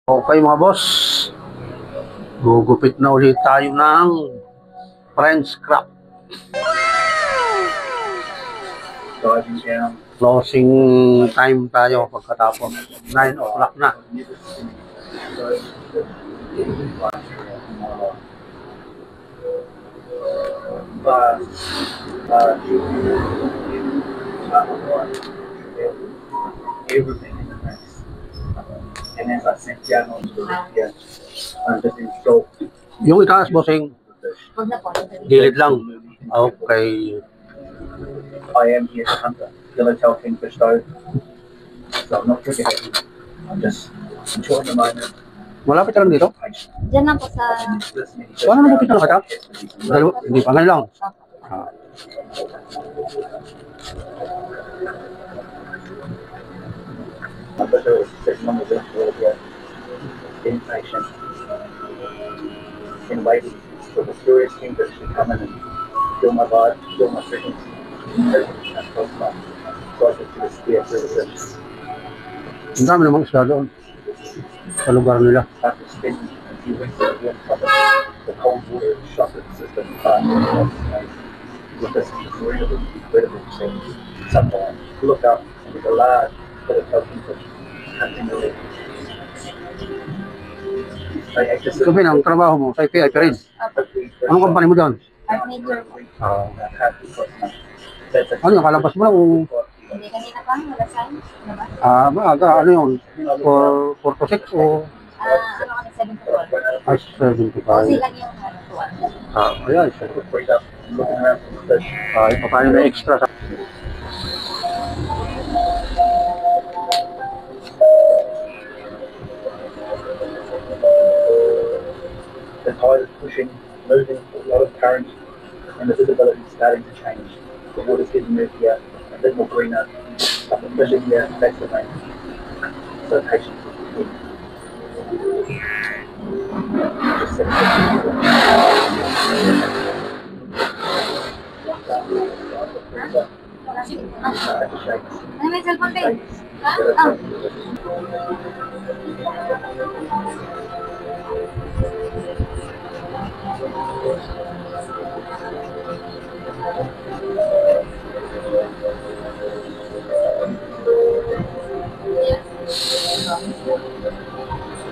Okay mga boss, gugupit na ulit tayo ng French crab. Closing time tayo pagkatapos 9 o'clock na. Everything in the mix. And as I sent down onto the yeah, just installed. Yung itaas bossing, gilid lang. Okay. I am here to hunt the yellowtail kingfish though, so I'm not trigger happy. I'm just enjoying the moment. Malapit ka lang dito? Diyan lang po sa... Ano na malapit na kita? Hindi pa ngayon lang. I thought there was 6 months of being patient and waiting for the curious kingfish to come in and fill my vibe, fill my seconds. So I just do a steer through the fish. Ang dami namang isda doon sa lugar nila. After spending a few weeks at the top of the cold water chocolate system, with this incredible change. Sometimes look up and there's a large yellowtail kingfish hunting the lake. Sabi ang trabaho mo sa IPI rin. Anong company mo doon? Art major po. Ano yung kalabas mo lang? Hindi kanina pa, wala sign. Ano ba? Maaga, ano yun? 4 to 6 o? Ano kami, 7 to 12. Ay, 75. Kasi lang yung tuwan. Ayan. Ito tayo na extra sa... The tide is pushing, moving, a lot of current, and the visibility is starting to change. The water's getting murkier, a bit more greener, but the fishing here, that's the main. So patience is the key. Just sit Ano may cellphone kayo?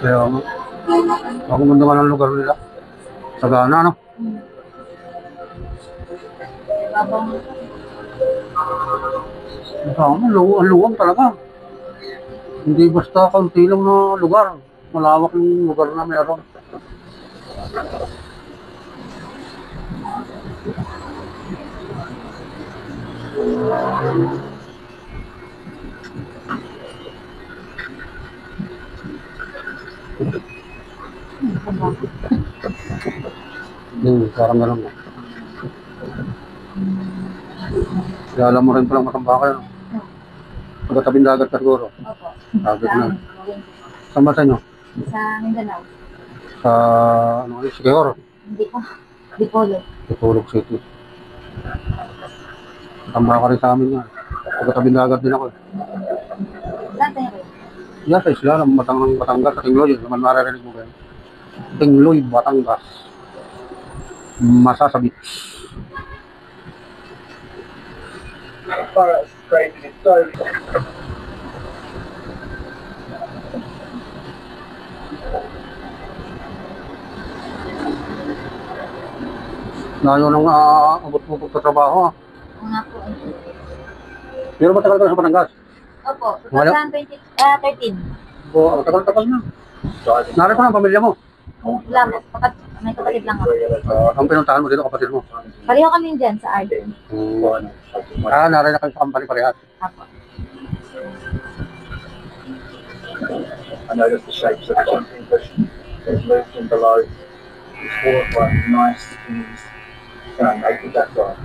Kaya ako ganda nga ng lugar nila. Sagana, no? Babang. Ang luwang talaga. Hindi basta kaunti lang na lugar. Malawak yung lugar na meron. Parang meron na. Kaya alam mo rin palang matamba kayo. Pagkatabing dagat ka siguro. Opo. Dagat na. Saan ba sa inyo? Sa Mindanao. Sa ano kayo? Siquijor? Hindi po. Dipolo. Dipolog City. Matamba ka rin sa amin yan. Pagkatabing dagat din ako. Saan tayo kayo? Yan sa isla ng Batangas sa Tingloy. Naman maririnig mo kayo. Tingloy, Batangas. Masasabit. Para straight and it's so Layo nang abot mo sa trabaho. Oo nga po. Pero matagal ka na sa Batangas? Opo. 2013. O, tagal-tagal na. Narito na ang pamilya mo. Wala po. May kapatid lang ako. Ang pinuntahan mo dito, kapatid mo. Pareho kami dyan sa art. Narin na kayo sa company parehas. Apo. I noticed the shapes of the kingfish that moved in below. It's full of like nice things, making that right.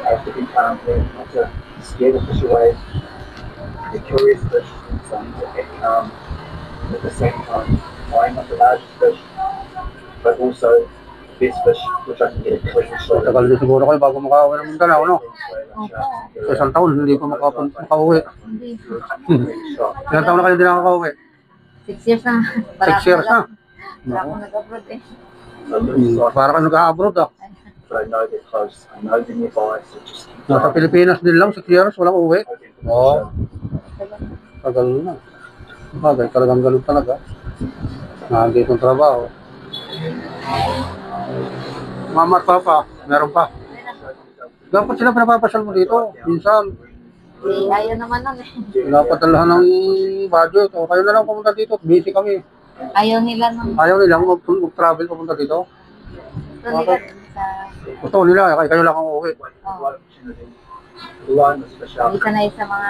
I have to be calm here, not to scare the fish away. The curious fish, something to get calm at the same time. Trying not the largest fish, but also the best fish, which I can get a clean shot. Tagal din siguro kayo bago makauwi ng Mindanao, no? Sa isang taon, hindi ko makauwi. Hindi. Ilang taon na kayo din nakakauwi? 6 years na. 6 years na. Wala akong nag-abroad eh. So Lucy's like, Para ka nag-abroad ah. but I know they're close. I know they're nearby, so just keep Nasa driving. Pilipinas din lang, 6 years, walang uwi. Hoping for the Oo. best. Tagal na. Bagay, talagang ganun talaga. Nandito ang trabaho. Mama at papa, meron pa. Dapat sila pinapapasyal mo dito. Minsan, Eh, ayaw naman nun eh. pinapadalahan ng budget. O kayo na lang pumunta dito. Busy kami. Ayaw nila nun. Ayaw nilang mag-travel pumunta dito. Gusto nila sa... Gusto nila, kayo lang ang uwi. Oh, Line was special. hindi sanay sa mga...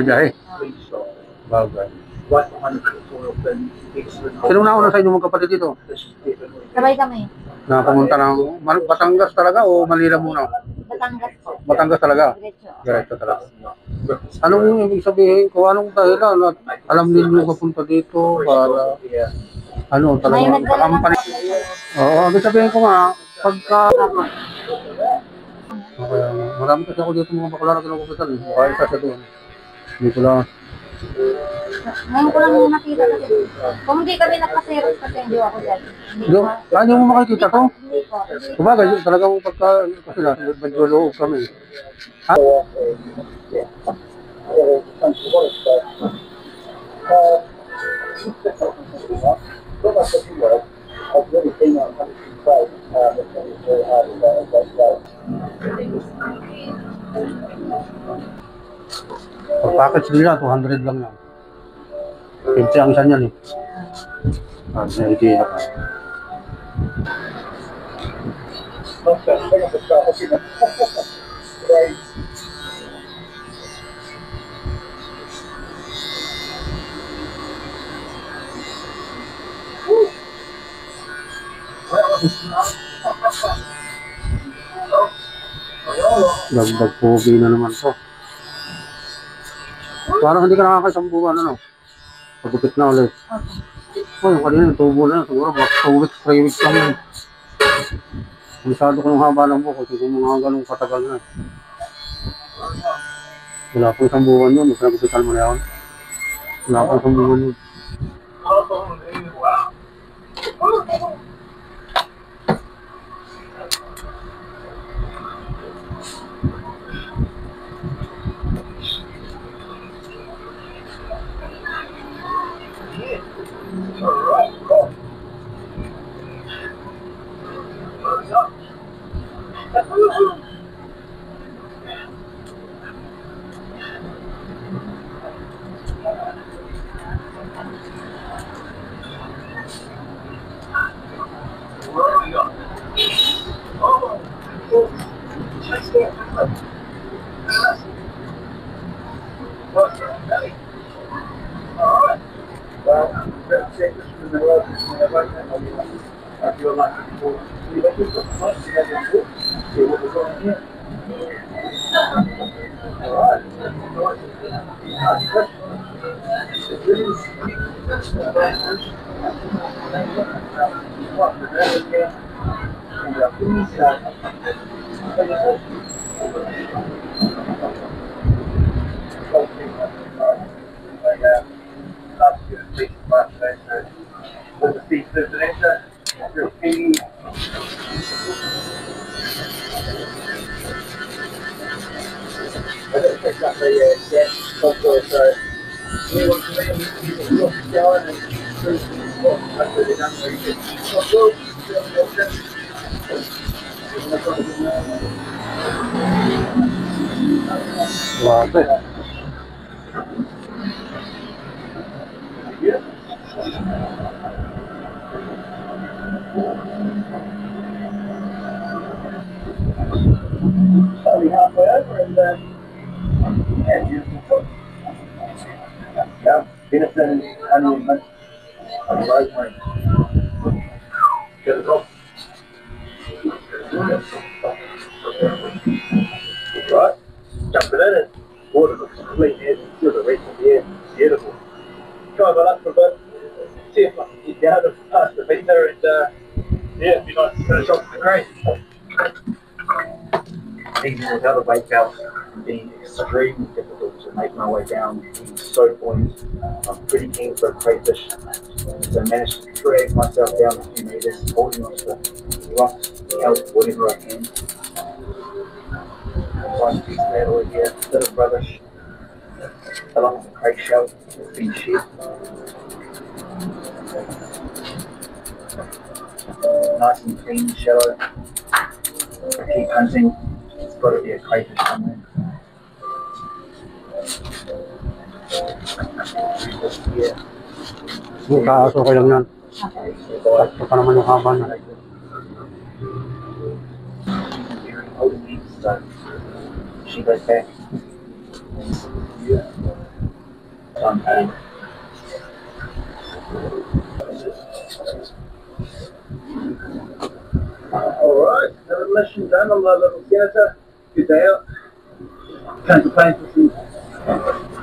Biyahe. Please stop. Bagay. Right behind the tutorial bin, excellent. Sino nauna sa inyo magkapatid dito? This is definitely- Sabay kami. Na pumunta ng Batangas talaga o Manila muna? Batangas po. Batangas talaga. Diretso. Diretso talaga. Anong ibig sabihin ko? Anong dahilan? At alam ninyo papunta dito para Yeah. ano May talaga nagdala ng company. Oo, ibig sabihin ko nga pagka okay, marami kasi ako dito mga bakla na kinukupitan eh. Baka isa sa doon. Dito lang. Ngayon ko lang nakita kasi. Kung hindi kami nagpa-seros kasi hindi ako dyan. Yung, ano mo makikita to? Hindi po. Kumbaga, talagang pagka kasi na, medyo loob kami. Ha? Pag-package nila, 200 lang yan. 50 ang isa niyan eh. Ah, nahihiya ka. Dagdag pogi na naman to. Parang hindi ka nakakasambuhan, ano? Pagupit na ulit. Oh, yung kanina, tubo na yan. Siguro, mga 2 weeks, 3 weeks lang yan. Masyado ko yung haba ng buko. Kasi mga ganun katagal na. Wala pang sambuhan yun. Mas nagupitan mo na yun. Wala pang sambuhan yun. Grabe. Probably halfway over and yeah, beautiful. Yeah, venison, onion, mint, and rosemary. Get it off. Right, jump it in and water looks clean here, feel the rest of the air, beautiful. Drive it up for a bit, see if I can get down and past the meter and yeah, it'd be nice to finish off the green. Even without a weight belt, it'd be extremely difficult to make my way down these so buoyant. I'm pretty keen for a crayfish, so I managed to drag myself down a few meters, holding onto the rocks, kelp, whatever I can. Find a piece of that over here, a bit of rubbish, along with the cray shell that's been shed. Nice and clean, shallow. I keep hunting, it's got to be a crayfish somewhere. Yeah. Kaso okay lang yan. Sakto pa naman yung haba na. Older needs, so she goes back. Yeah. So I'm home. Alright, another mission done on my little senator. Good day out. Can't complain for some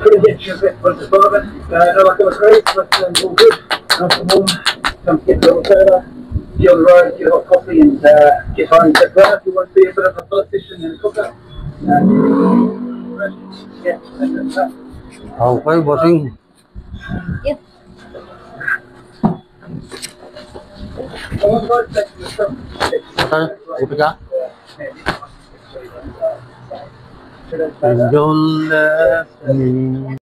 pretty good trip for surviving. Not like it was great, but all good. Nice and warm. Come get a little further. Be on the road, get a hot coffee and get home. That's right, if you want to be a bit of a politician and a cooker. Yeah, that's it. Okay, bossing. Yun. Alright, thanks for the stuff. Okay, upi ka. Should I say that? And don't let me